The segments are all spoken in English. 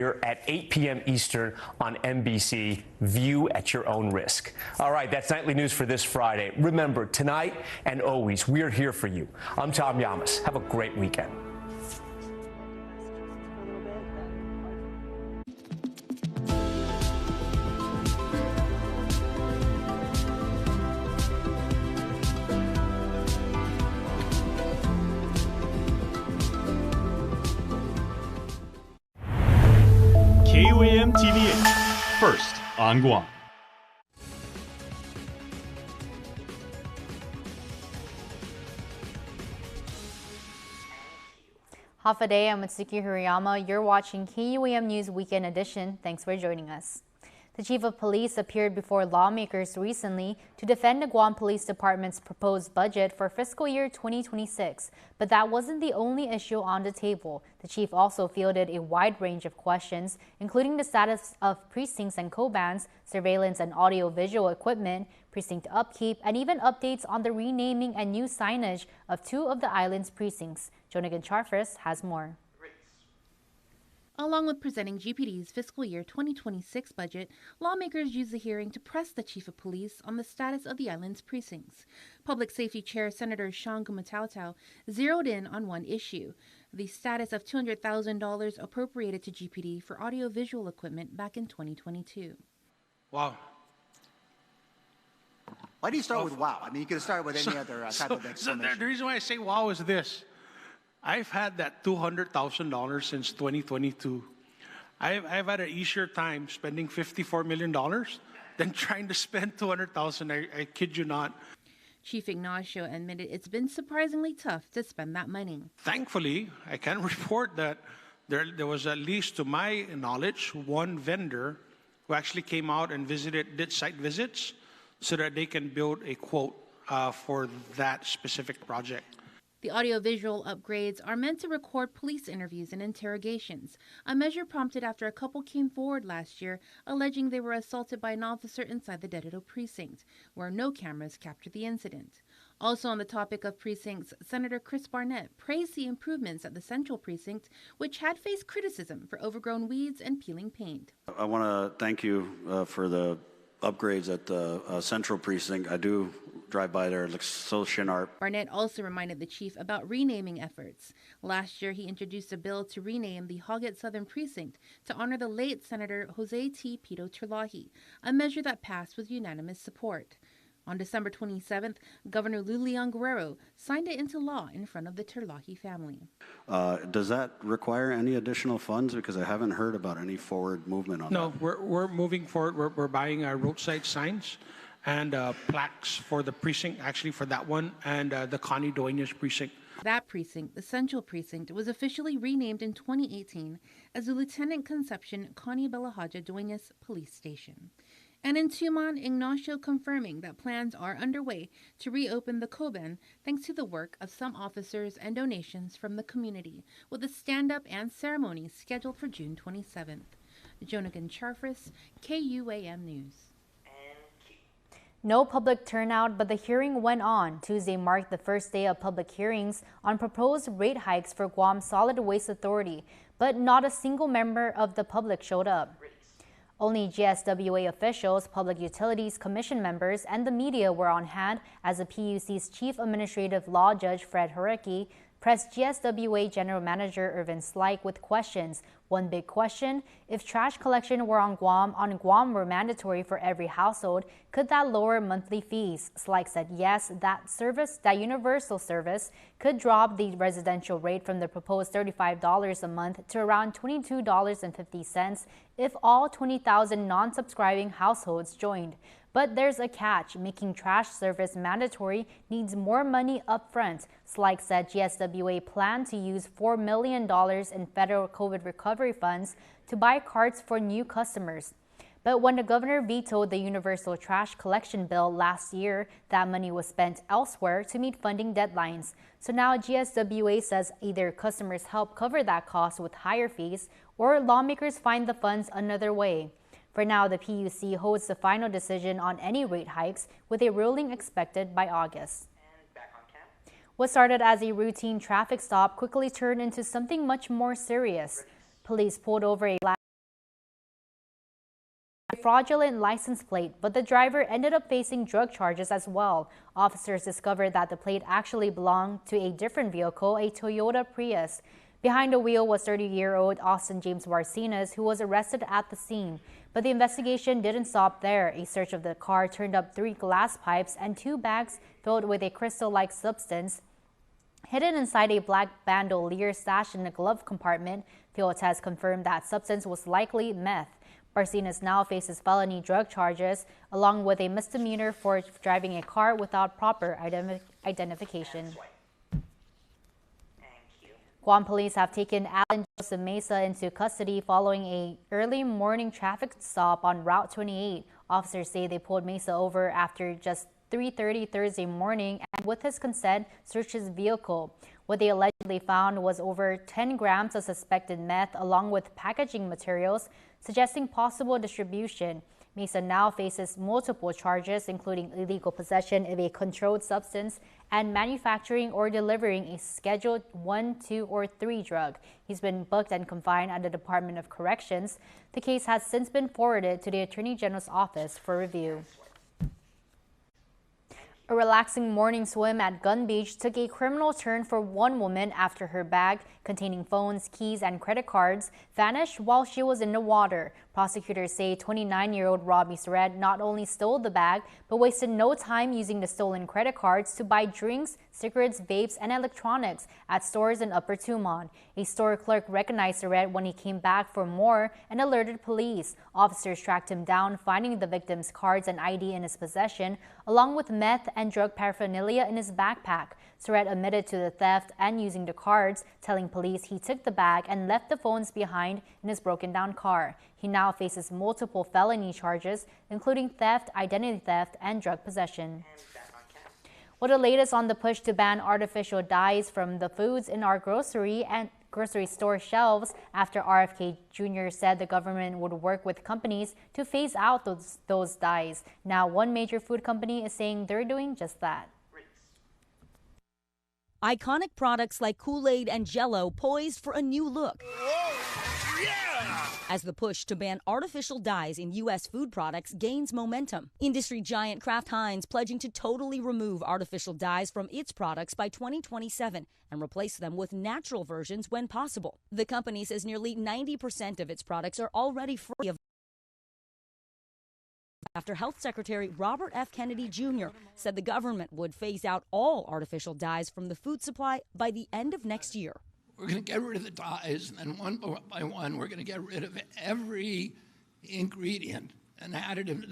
at 8 p.m. Eastern on NBC. View at your own risk. All right, that's Nightly News for this Friday. Remember, tonight and always, we are here for you. I'm Tom Yamas. Have a great weekend. KUAM TV8, first on Guam. Half a day, I'm Mitsuki Hirayama. You're watching KUAM News Weekend Edition. Thanks for joining us. The Chief of Police appeared before lawmakers recently to defend the Guam Police Department's proposed budget for fiscal year 2026. But that wasn't the only issue on the table. The chief also fielded a wide range of questions, including the status of precincts and KUAMs, surveillance and audio-visual equipment, precinct upkeep, and even updates on the renaming and new signage of two of the island's precincts. Jonagan Charfris has more. Along with presenting GPD's fiscal year 2026 budget, lawmakers used the hearing to press the Chief of Police on the status of the island's precincts. Public Safety Chair Senator Sean Kumatautau zeroed in on one issue, the status of $200,000 appropriated to GPD for audiovisual equipment back in 2022. Wow. Why do you start with wow? I mean, you could have started with any other type of explanation. The reason why I say wow is this. I've had that $200,000 since 2022. I've had an easier time spending $54 million than trying to spend $200,000. I kid you not. Chief Ignacio admitted it's been surprisingly tough to spend that money. Thankfully, I can report that there was, at least to my knowledge, one vendor who actually came out and did site visits so that they can build a quote for that specific project. The audiovisual upgrades are meant to record police interviews and interrogations, a measure prompted after a couple came forward last year alleging they were assaulted by an officer inside the Dededo precinct, where no cameras captured the incident. Also on the topic of precincts, Senator Chris Barnett praised the improvements at the Central Precinct, which had faced criticism for overgrown weeds and peeling paint. I want to thank you for the upgrades at the Central Precinct. I do drive by there. It looks so sharp. Barnett also reminded the chief about renaming efforts. Last year, he introduced a bill to rename the Hoggett Southern Precinct to honor the late Senator Jose T. Pito Terlahi, a measure that passed with unanimous support. On December 27th, Governor Lulian Guerrero signed it into law in front of the Terlahi family. Does that require any additional funds? Because I haven't heard about any forward movement on that. No, we're moving forward. We're buying roadside signs and plaques for the precinct, actually for that one, and the Connie Dueñas precinct. That precinct, the Central Precinct, was officially renamed in 2018 as the Lieutenant Concepcion Connie Belahaja Dueñas Police Station. And in Tuman, Ignacio confirming that plans are underway to reopen the KUAM thanks to the work of some officers and donations from the community, with a stand-up and ceremony scheduled for June 27th. Jonagan Charfris, KUAM News. No public turnout, but the hearing went on. Tuesday marked the first day of public hearings on proposed rate hikes for Guam Solid Waste Authority, but not a single member of the public showed up. Only GSWA officials, Public Utilities Commission members, and the media were on hand as the PUC's Chief Administrative Law Judge Fred Harecki pressed GSWA General Manager Irvin Slike with questions. One big question, if trash collection were on Guam were mandatory for every household, could that lower monthly fees? Slike said yes, that universal service could drop the residential rate from the proposed $35 a month to around $22.50 if all 20,000 non-subscribing households joined. But there's a catch. Making trash service mandatory needs more money up front. Slike said GSWA planned to use $4 million in federal COVID recovery funds to buy carts for new customers. But when the governor vetoed the universal trash collection bill last year, that money was spent elsewhere to meet funding deadlines. So now GSWA says either customers help cover that cost with higher fees or lawmakers find the funds another way. For now, the PUC holds the final decision on any rate hikes, with a ruling expected by August. And back on camp. What started as a routine traffic stop quickly turned into something much more serious. Police pulled over a a fraudulent license plate, but the driver ended up facing drug charges as well. Officers discovered that the plate actually belonged to a different vehicle, a Toyota Prius. Behind the wheel was 30-year-old Austin James Marcinez, who was arrested at the scene. But the investigation didn't stop there. A search of the car turned up 3 glass pipes and 2 bags filled with a crystal-like substance hidden inside a black bandolier stashed in a glove compartment. Field tests confirmed that substance was likely meth. Marcinez now faces felony drug charges, along with a misdemeanor for driving a car without proper identification. Guam police have taken Alan Joseph Mesa into custody following a early morning traffic stop on Route 28. Officers say they pulled Mesa over after just 3:30 Thursday morning and, with his consent, searched his vehicle. What they allegedly found was over 10 grams of suspected meth along with packaging materials suggesting possible distribution. Mesa now faces multiple charges, including illegal possession of a controlled substance and manufacturing or delivering a Schedule 1, 2, or 3 drug. He's been booked and confined at the Department of Corrections. The case has since been forwarded to the Attorney General's office for review. A relaxing morning swim at Gun Beach took a criminal turn for one woman after her bag containing phones, keys, and credit cards vanished while she was in the water. Prosecutors say 29-year-old Robbie Surratt not only stole the bag, but wasted no time using the stolen credit cards to buy drinks, cigarettes, vapes, and electronics at stores in Upper Tumon. A store clerk recognized Surratt when he came back for more and alerted police. Officers tracked him down, finding the victim's cards and ID in his possession, along with meth and drug paraphernalia in his backpack. Surratt admitted to the theft and using the cards, telling police he took the bag and left the phones behind in his broken-down car. He now faces multiple felony charges, including theft, identity theft, and drug possession. Well, the latest on the push to ban artificial dyes from the foods in our grocery store shelves after RFK Jr. said the government would work with companies to phase out those dyes. Now, one major food company is saying they're doing just that. Iconic products like Kool-Aid and Jell-O poised for a new look. Whoa, yeah! As the push to ban artificial dyes in U.S. food products gains momentum. Industry giant Kraft Heinz pledging to totally remove artificial dyes from its products by 2027 and replace them with natural versions when possible. The company says nearly 90% of its products are already free of after Health Secretary Robert F. Kennedy Jr. said the government would phase out all artificial dyes from the food supply by the end of next year. We're going to get rid of the dyes, and then one by one, we're going to get rid of every ingredient and additive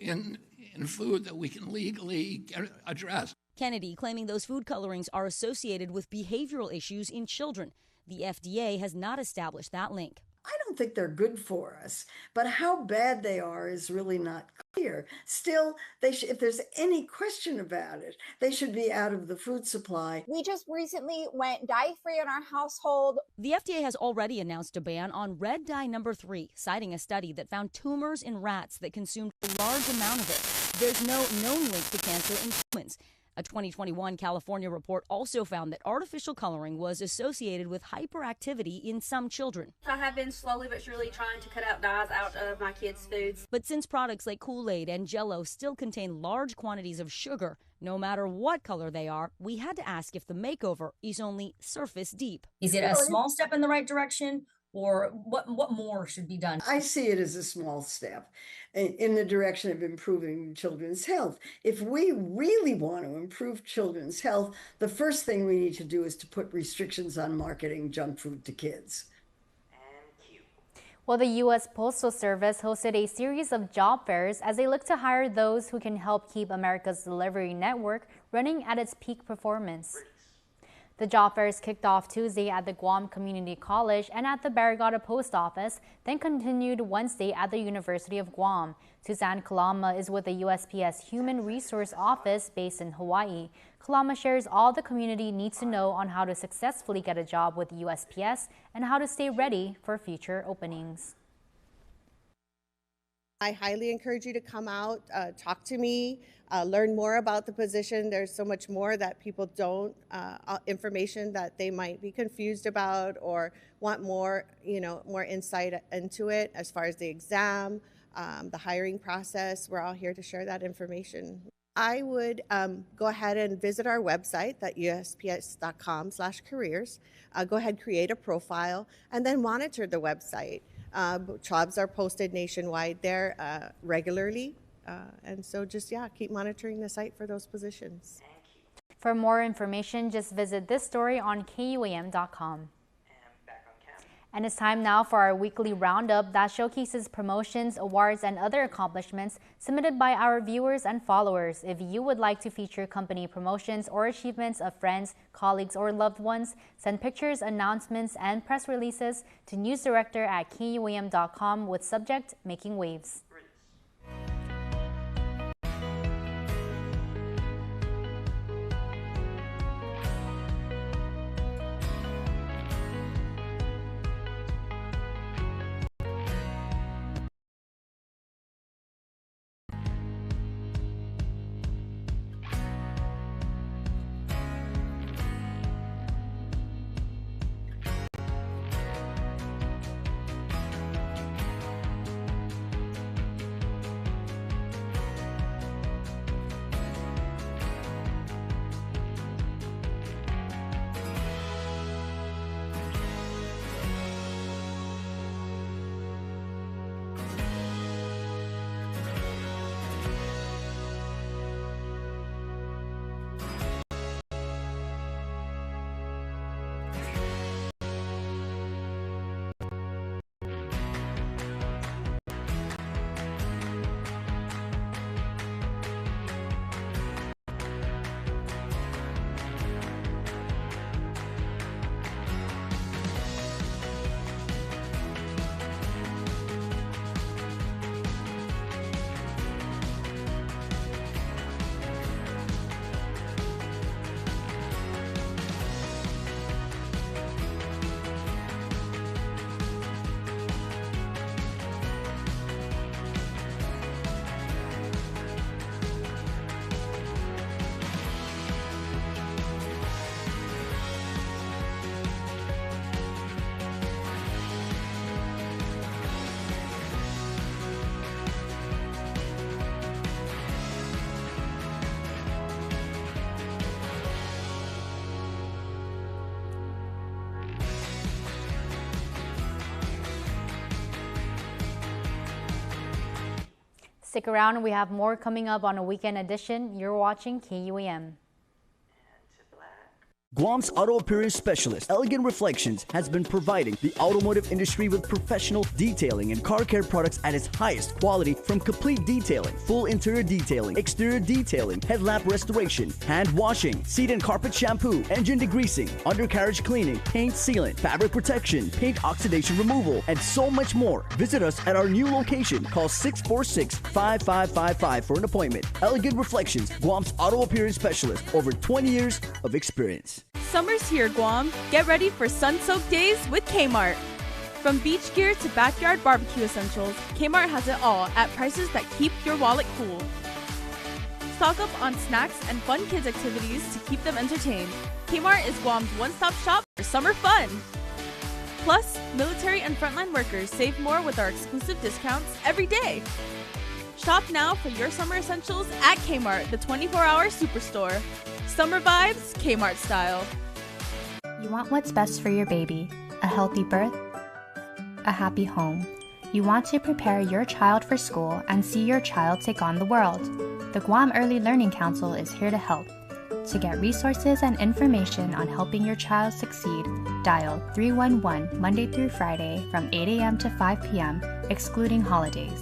in food that we can legally address. Kennedy claiming those food colorings are associated with behavioral issues in children. The FDA has not established that link. I don't think they're good for us, but how bad they are is really not clear. Still, if there's any question about it, they should be out of the food supply. We just recently went dye-free in our household. The FDA has already announced a ban on red dye number 3, citing a study that found tumors in rats that consumed a large amount of it. There's no known link to cancer in humans. A 2021 California report also found that artificial coloring was associated with hyperactivity in some children. I have been slowly but surely trying to cut out dyes out of my kids' foods. But since products like Kool-Aid and Jell-O still contain large quantities of sugar, no matter what color they are, we had to ask if the makeover is only surface deep. Is it a small step in the right direction? Or what more should be done? I see it as a small step in the direction of improving children's health. If we really want to improve children's health, the first thing we need to do is to put restrictions on marketing junk food to kids. Well, the U.S. Postal Service hosted a series of job fairs as they look to hire those who can help keep America's delivery network running at its peak performance. The job fairs kicked off Tuesday at the Guam Community College and at the Barrigada Post Office, then continued Wednesday at the University of Guam. Suzanne Kalama is with the USPS Human Resource Office based in Hawaii. Kalama shares all the community needs to know on how to successfully get a job with USPS and how to stay ready for future openings. I highly encourage you to come out, talk to me, learn more about the position. There's so much more that people don't, information that they might be confused about or want more, more insight into it as far as the exam, the hiring process. We're all here to share that information. I would go ahead and visit our website, that usps.com/careers. Go ahead, create a profile, and then monitor the website. Jobs are posted nationwide there regularly. And so just, keep monitoring the site for those positions. For more information, just visit this story on KUAM.com. And it's time now for our weekly roundup that showcases promotions, awards, and other accomplishments submitted by our viewers and followers. If you would like to feature company promotions or achievements of friends, colleagues, or loved ones, send pictures, announcements, and press releases to newsdirector@KUAM.com with subject Making Waves. Stick around, we have more coming up on a weekend edition. You're watching KUAM. Guam's auto appearance specialist, Elegant Reflections, has been providing the automotive industry with professional detailing and car care products at its highest quality, from complete detailing, full interior detailing, exterior detailing, headlamp restoration, hand washing, seat and carpet shampoo, engine degreasing, undercarriage cleaning, paint sealant, fabric protection, paint oxidation removal, and so much more. Visit us at our new location. Call 646-5555 for an appointment. Elegant Reflections, Guam's auto appearance specialist, over 20 years of experience. Summer's here, Guam. Get ready for sun-soaked days with Kmart. From beach gear to backyard barbecue essentials, Kmart has it all at prices that keep your wallet cool. Stock up on snacks and fun kids activities to keep them entertained. Kmart is Guam's one-stop shop for summer fun. Plus, military and frontline workers save more with our exclusive discounts every day. Shop now for your summer essentials at Kmart, the 24-hour superstore. Summer vibes, Kmart style. You want what's best for your baby, a healthy birth, a happy home. You want to prepare your child for school and see your child take on the world. The Guam Early Learning Council is here to help. To get resources and information on helping your child succeed, dial 311 Monday through Friday from 8 a.m. to 5 p.m., excluding holidays.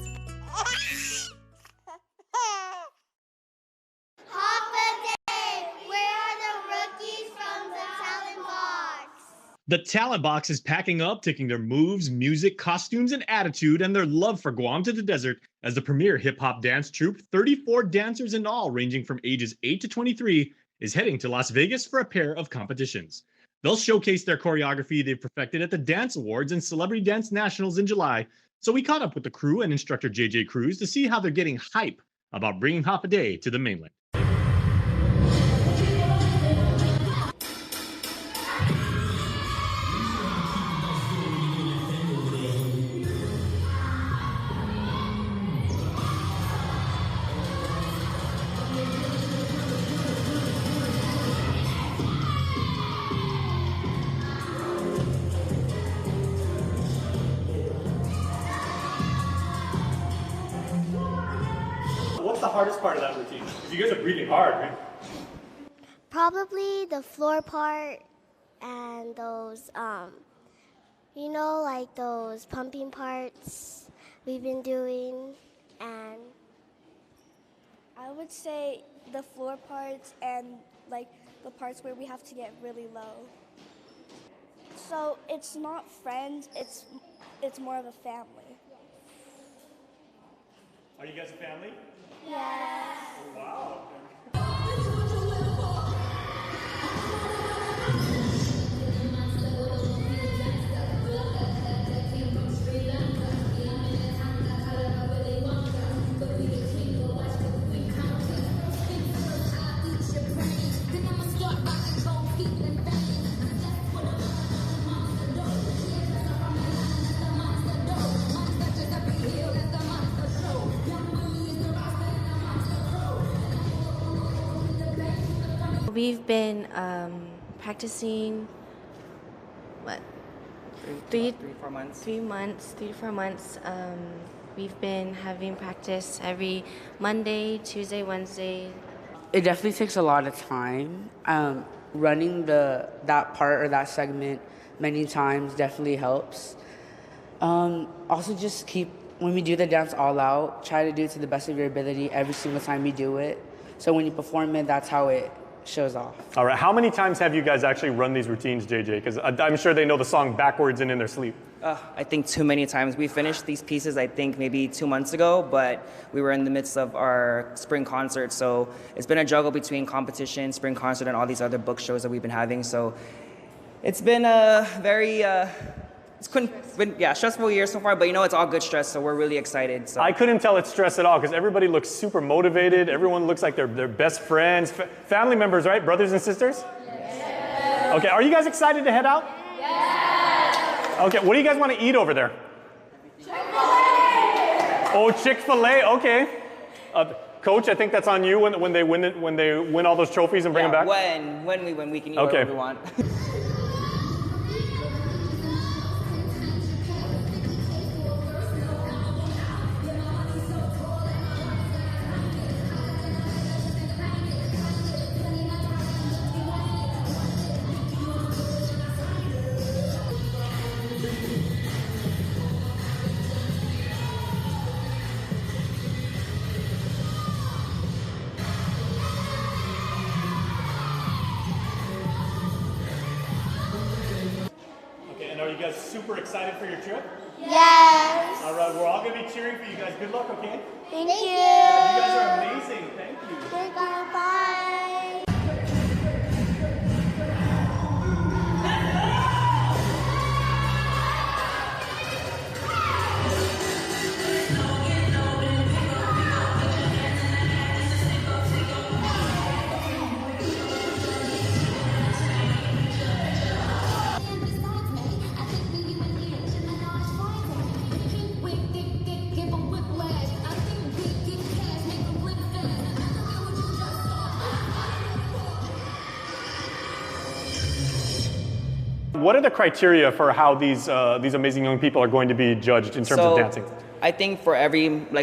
The Talent Box is packing up, taking their moves, music, costumes, and attitude and their love for Guam to the desert as the premier hip-hop dance troupe. 34 dancers in all, ranging from ages 8 to 23, is heading to Las Vegas for a pair of competitions. They'll showcase their choreography they've perfected at the Dance Awards and Celebrity Dance Nationals in July. So we caught up with the crew and instructor JJ Cruz to see how they're getting hype about bringing Hop a Day to the mainland. hardest part of that routine? Because you guys are breathing hard, right? Probably the floor part and those, you know, like those pumping parts we've been doing. And I would say the floor parts and like the parts where we have to get really low. So it's not friends, it's more of a family. Are you guys a family? Yes. Oh, wow. We've been practicing, what, 3 to 4 months. 3 to 4 months. We've been having practice every Monday, Tuesday, Wednesday. It definitely takes a lot of time. Running that part or that segment many times definitely helps. Also just when we do the dance all out, try to do it to the best of your ability every single time you do it. So when you perform it, that's how it shows off. All right, how many times have you guys actually run these routines, JJ? Because I'm sure they know the song backwards and in their sleep. I think too many times. We finished these pieces, I think, maybe 2 months ago, but we were in the midst of our spring concert, so it's been a juggle between competition, spring concert, and all these other book shows that we've been having, so it's been a very stressful year so far, but you know, it's all good stress, so we're really excited. So. I couldn't tell it's stress at all because everybody looks super motivated. Everyone looks like they're best friends, family members, right? Brothers and sisters? Yes. Okay, are you guys excited to head out? Yes. Okay, what do you guys want to eat over there? Chick-fil-A. Oh, Chick-fil-A, okay. Coach, I think that's on you when they win all those trophies and bring them back? When we win, we can eat whatever we want. Are you guys super excited for your trip? Yes. All right, we're all going to be cheering for you guys. Good luck, okay? Thank you. Yeah, you guys are amazing. Thank you. Bye. What are the criteria for how these amazing young people are going to be judged in terms of dancing? I think for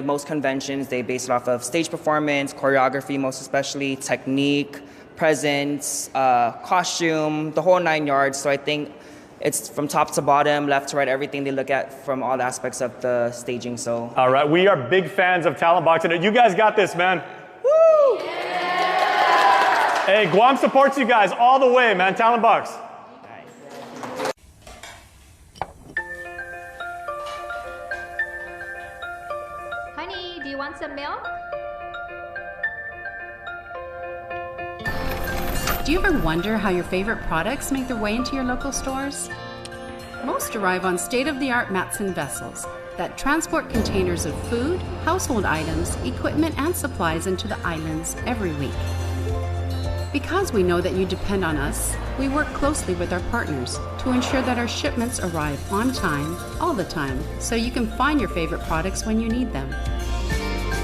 most conventions, they base it off of stage performance, choreography, most especially, technique, presence, costume, the whole 9 yards. So I think it's from top to bottom, left to right, everything they look at from all aspects of the staging. So. All right, we are big fans of Talent Box, and you guys got this, man. Woo! Yeah! Hey, Guam supports you guys all the way, man. Talent Box. Honey, do you want some milk? Do you ever wonder how your favorite products make their way into your local stores? Most arrive on state-of-the-art Matson vessels that transport containers of food, household items, equipment, and supplies into the islands every week. Because we know that you depend on us, we work closely with our partners to ensure that our shipments arrive on time, all the time, so you can find your favorite products when you need them.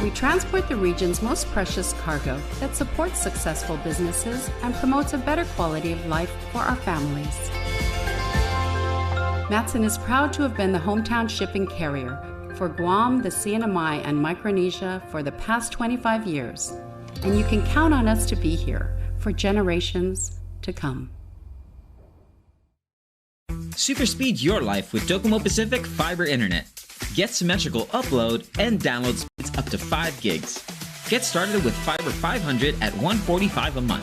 We transport the region's most precious cargo that supports successful businesses and promotes a better quality of life for our families. Matson is proud to have been the hometown shipping carrier for Guam, the CNMI, and Micronesia for the past 25 years, and you can count on us to be here for generations to come. Superspeed your life with Docomo Pacific Fiber Internet. Get symmetrical upload and download speeds up to 5 gigs. Get started with Fiber 500 at $145 a month,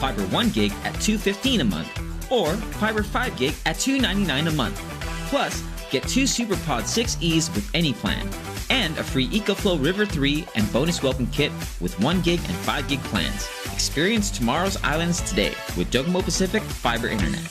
Fiber 1 gig at $215 a month, or Fiber 5 gig at $299 a month. Plus, get 2 SuperPod 6Es with any plan, and a free EcoFlow River 3 and bonus welcome kit with 1 gig and 5 gig plans. Experience tomorrow's islands today with Docomo Pacific Fiber Internet.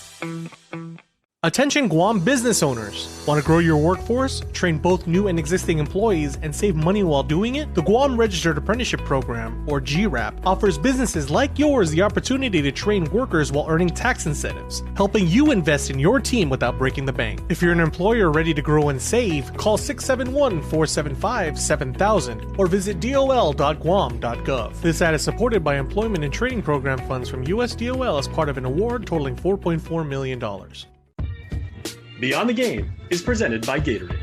Attention Guam business owners! Want to grow your workforce, train both new and existing employees, and save money while doing it? The Guam Registered Apprenticeship Program, or GRAP, offers businesses like yours the opportunity to train workers while earning tax incentives, helping you invest in your team without breaking the bank. If you're an employer ready to grow and save, call 671-475-7000 or visit dol.guam.gov. This ad is supported by Employment and Training Program funds from USDOL as part of an award totaling $4.4 million. Beyond the Game is presented by Gatorade.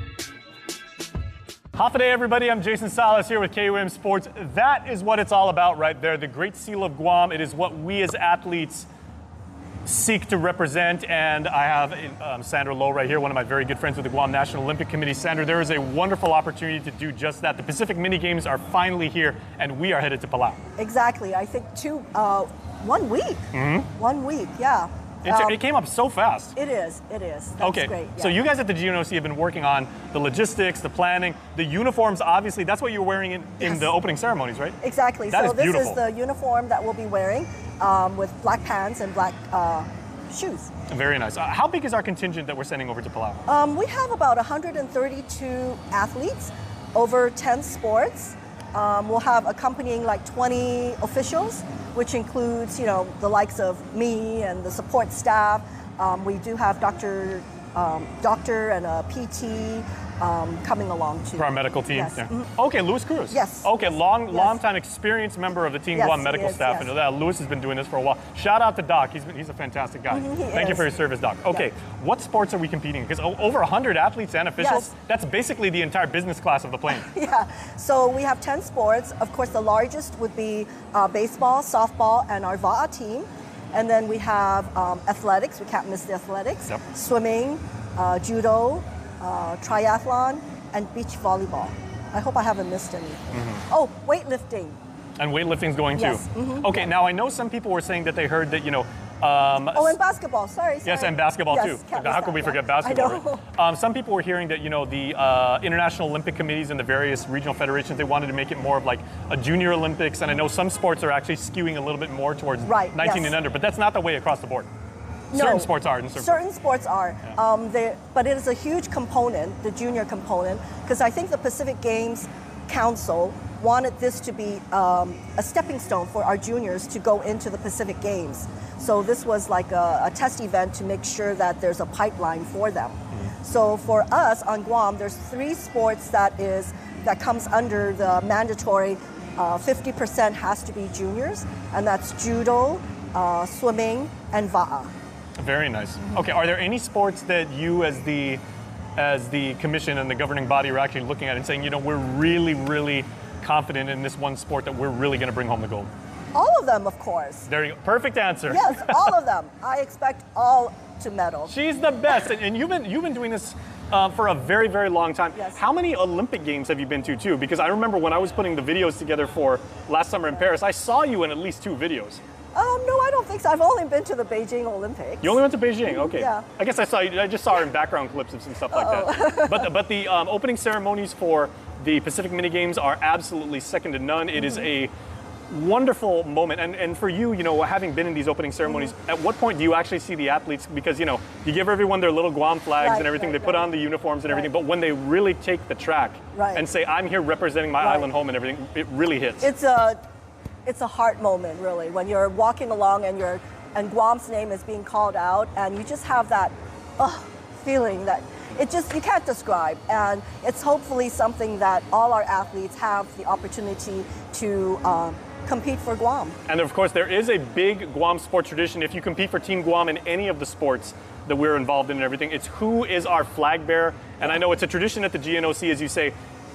Half a day, everybody. I'm Jason Salas here with KUAM Sports. That is what it's all about right there, the Great Seal of Guam. It is what we as athletes seek to represent, and I have Sandra Lowe right here, one of my very good friends with the Guam National Olympic Committee. Sandra, there is a wonderful opportunity to do just that. The Pacific Mini Games are finally here, and we are headed to Palau. Exactly. I think 1 week. Mm-hmm. 1 week, yeah. It came up so fast. It is. That's okay. Great. Yeah. So you guys at the GNOC have been working on the logistics, the planning, the uniforms. Obviously, that's what you're wearing in the opening ceremonies, right? Exactly. So this is the uniform that we'll be wearing with black pants and black shoes. Very nice. How big is our contingent that we're sending over to Palau? We have about 132 athletes over 10 sports. We'll have accompanying like 20 officials, which includes, the likes of me and the support staff. We do have doctor and a PT coming along too. For our medical team? Yes. Yeah. Mm-hmm. Okay, Louis Cruz. Yes. Okay, long time experienced member of the Team Guam medical staff. Yes. I know that. Louis has been doing this for a while. Shout out to Doc. He's a fantastic guy. Thank you for your service, Doc. Okay, what sports are we competing in? Because over 100 athletes and officials, that's basically the entire business class of the plane. Yeah, so we have 10 sports. Of course, the largest would be baseball, softball, and our VAA team. And then we have athletics. We can't miss the athletics. Yep. Swimming, judo, triathlon, and beach volleyball. I hope I haven't missed any. Mm-hmm. Oh, weightlifting. And weightlifting's going too. Yes. Mm-hmm. Okay, now I know some people were saying that they heard that, and basketball, sorry. Yes, and basketball too. How could we forget basketball? Right? Some people were hearing that, the International Olympic Committees and the various regional federations, they wanted to make it more of like a junior Olympics, and I know some sports are actually skewing a little bit more towards 19 and under, but that's not the way across the board. Certain sports are. Certain sports are. Yeah. But it is a huge component, the junior component, because I think the Pacific Games Council wanted this to be a stepping stone for our juniors to go into the Pacific Games. So this was like a test event to make sure that there's a pipeline for them. Mm-hmm. So for us on Guam, there's 3 sports that comes under the mandatory 50% has to be juniors, and that's judo, swimming, and VAA. Very nice. Okay, are there any sports that you as the commission and the governing body are actually looking at and saying, we're really, really confident in this one sport that we're really going to bring home the gold? All of them, of course. There you go. Perfect answer. Yes, all of them. I expect all to medal. She's the best. And you've been doing this for a very, very long time. Yes. How many Olympic Games have you been to too? Because I remember when I was putting the videos together for last summer in Paris, I saw you in at least 2 videos. No, I don't think so. I've only been to the Beijing Olympics. You only went to Beijing? Okay. Yeah. I guess I just saw her in background clips and some stuff like that. But the opening ceremonies for the Pacific Mini Games are absolutely second to none. It is a wonderful moment. And for you, having been in these opening ceremonies, at what point do you actually see the athletes? Because, you give everyone their little Guam flags and everything. They put on the uniforms and everything. But when they really take the track and say, I'm here representing my island home and everything, it really hits. It's a heart moment, really, when you're walking along and Guam's name is being called out, and you just have that feeling that you can't describe. And it's hopefully something that all our athletes have the opportunity to compete for Guam. And of course, there is a big Guam sports tradition. If you compete for Team Guam in any of the sports, that we're involved in and everything. It's who is our flag bearer. And I know it's a tradition at the GNOC, as you say,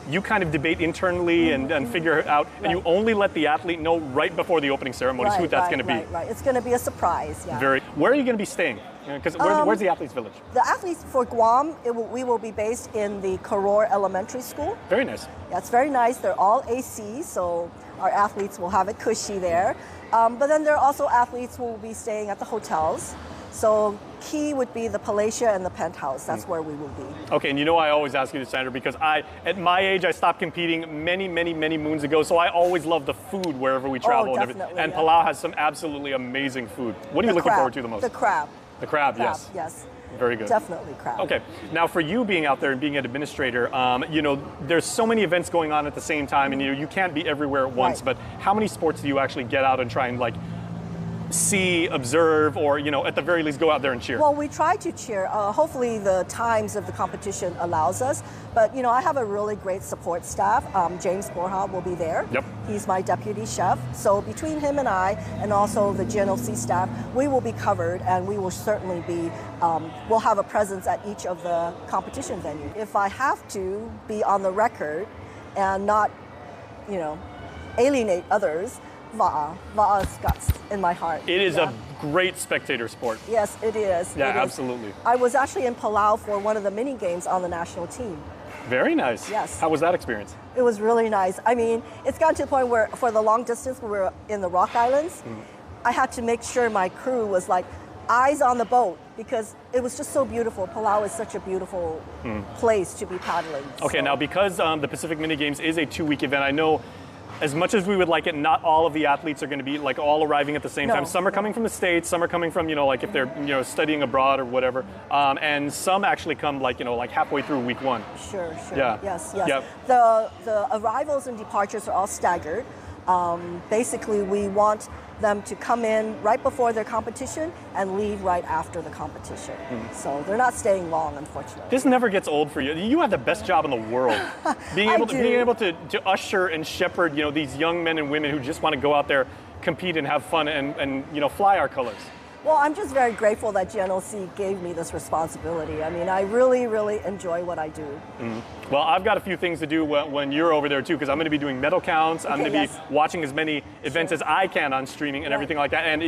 you kind of debate internally and figure it out, and you only let the athlete know right before the opening ceremony who that's going to be. Right. It's going to be a surprise, yeah. Where are you going to be staying? Because where's the athletes' village? The athletes for Guam, we will be based in the Koror Elementary School. Very nice. Yeah, it's very nice. They're all AC, so our athletes will have it cushy there. But then there are also athletes who will be staying at the hotels. So key would be the Palatia and the Penthouse. That's where we will be. Okay, and you know I always ask you this, Sandra, because at my age, I stopped competing many moons ago, so I always love the food wherever we travel. Oh, and everything. And Palau has some absolutely amazing food. What are you looking forward to the most? The crab. The crab, yes. Yes. Very good. Definitely crab. Okay, now for you being out there and being an administrator, you know, there's so many events going on at the same time, and you can't be everywhere at once, but how many sports do you actually get out and try and see, observe, or at the very least go out there and cheer? Well, we try to cheer. Hopefully the times of the competition allows us, but I have a really great support staff. James Borja will be there. Yep. He's my deputy chef. So between him and I, and also the GNOC staff, we will be covered, and we will certainly be, we'll have a presence at each of the competition venues. If I have to be on the record and not, alienate others, Va'a's guts in my heart. It is a great spectator sport. Yes, it is. Yeah, it is. absolutely. I was actually in Palau for one of the mini games on the national team. Very nice. Yes. How was that experience? It was really nice. I mean, it's gotten to the point where for the long distance, we were in the Rock Islands. I had to make sure my crew was eyes on the boat, because it was just so beautiful. Palau is such a beautiful place to be paddling. Okay, now because the Pacific Mini Games is a 2-week event, I know as much as we would like it, not all of the athletes are going to be all arriving at the same time. Some are coming from the States, some are coming from, if they're, studying abroad or whatever. And some actually come halfway through week 1. Sure. Yeah. Yes. Yep. The arrivals and departures are all staggered. Basically, we want them to come in right before their competition and leave right after the competition. So they're not staying long, unfortunately. This never gets old for you. You have the best job in the world. being able to usher and shepherd, these young men and women who just want to go out there, compete and have fun and fly our colors. Well, I'm just very grateful that GNOC gave me this responsibility. I mean, I really, really enjoy what I do. Well, I've got a few things to do when you're over there too, because I'm going to be doing medal counts. I'm going to be watching as many events as I can on streaming and everything like that. And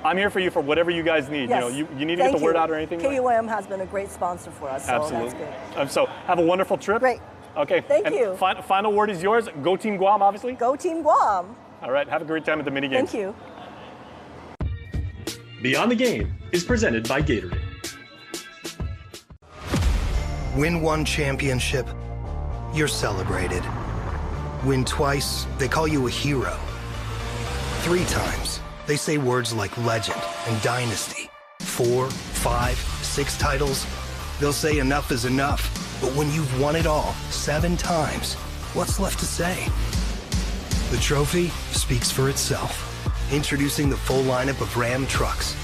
I'm here for you for whatever you guys need. Yes. You need to get the word out or anything. KUAM has been a great sponsor for us. So absolutely. That's good. So have a wonderful trip. Great. Okay. Thank you. Final word is yours. Go Team Guam, obviously. Go Team Guam. All right. Have a great time at the mini games. Thank you. Beyond the Game is presented by Gatorade. Win one championship, you're celebrated. Win twice, they call you a hero. 3 times, they say words like legend and dynasty. 4, 5, 6 titles, they'll say enough is enough. But when you've won it all 7 times, what's left to say? The trophy speaks for itself. Introducing the full lineup of Ram trucks.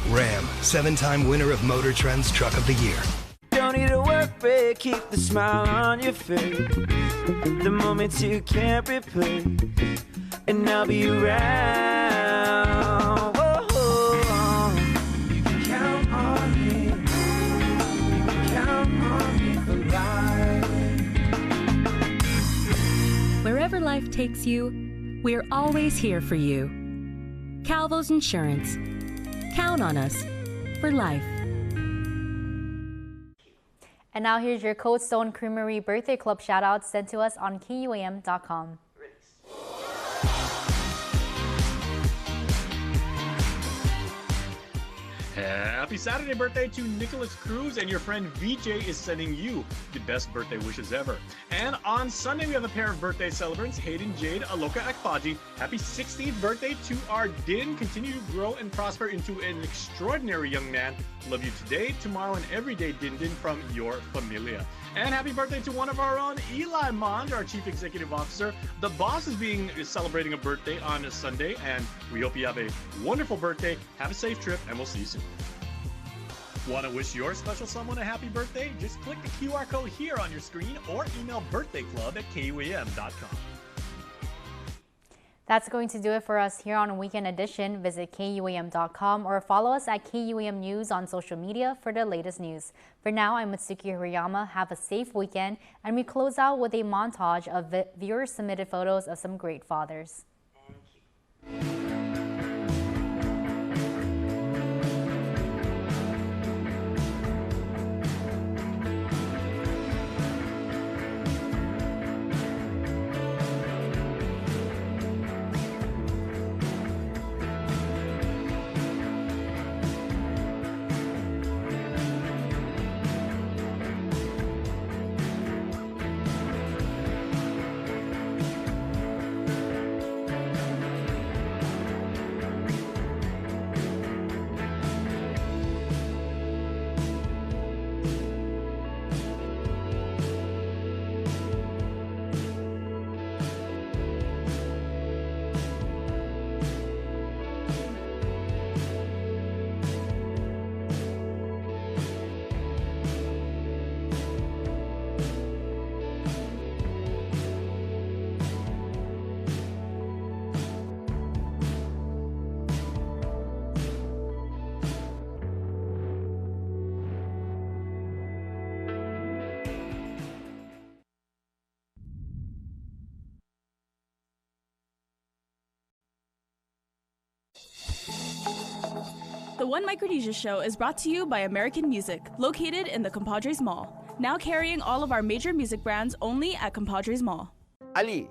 Ram, 7-time winner of Motor Trend's Truck of the Year. Don't need a work break, keep the smile on your face. The moments you can't replace, and I'll be around. Whoa. You can count on me. You can count on me for life. Wherever life takes you, we're always here for you. Calvo's Insurance. Count on us for life. And now here's your Cold Stone Creamery Birthday Club shout-out sent to us on KUAM.com. Happy Saturday birthday to Nicholas Cruz, and your friend VJ is sending you the best birthday wishes ever. And on Sunday, we have a pair of birthday celebrants, Hayden Jade, Aloka Akpaji. Happy 16th birthday to our Din. Continue to grow and prosper into an extraordinary young man. Love you today, tomorrow, and every day, Din Din, from your familia. And happy birthday to one of our own, Eli Mond, our Chief Executive Officer. The boss is celebrating a birthday on a Sunday, and we hope you have a wonderful birthday. Have a safe trip, and we'll see you soon. Want to wish your special someone a happy birthday? Just click the QR code here on your screen or email birthdayclub@kuam.com. That's going to do it for us here on Weekend Edition. Visit KUAM.com or follow us at KUAM News on social media for the latest news. For now, I'm Mitsuki Hirayama. Have a safe weekend, and we close out with a montage of viewer-submitted photos of some great fathers. The One Micronesia Show is brought to you by American Music, located in the Compadres Mall. Now carrying all of our major music brands only at Compadres Mall. Ali,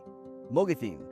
Mogathine,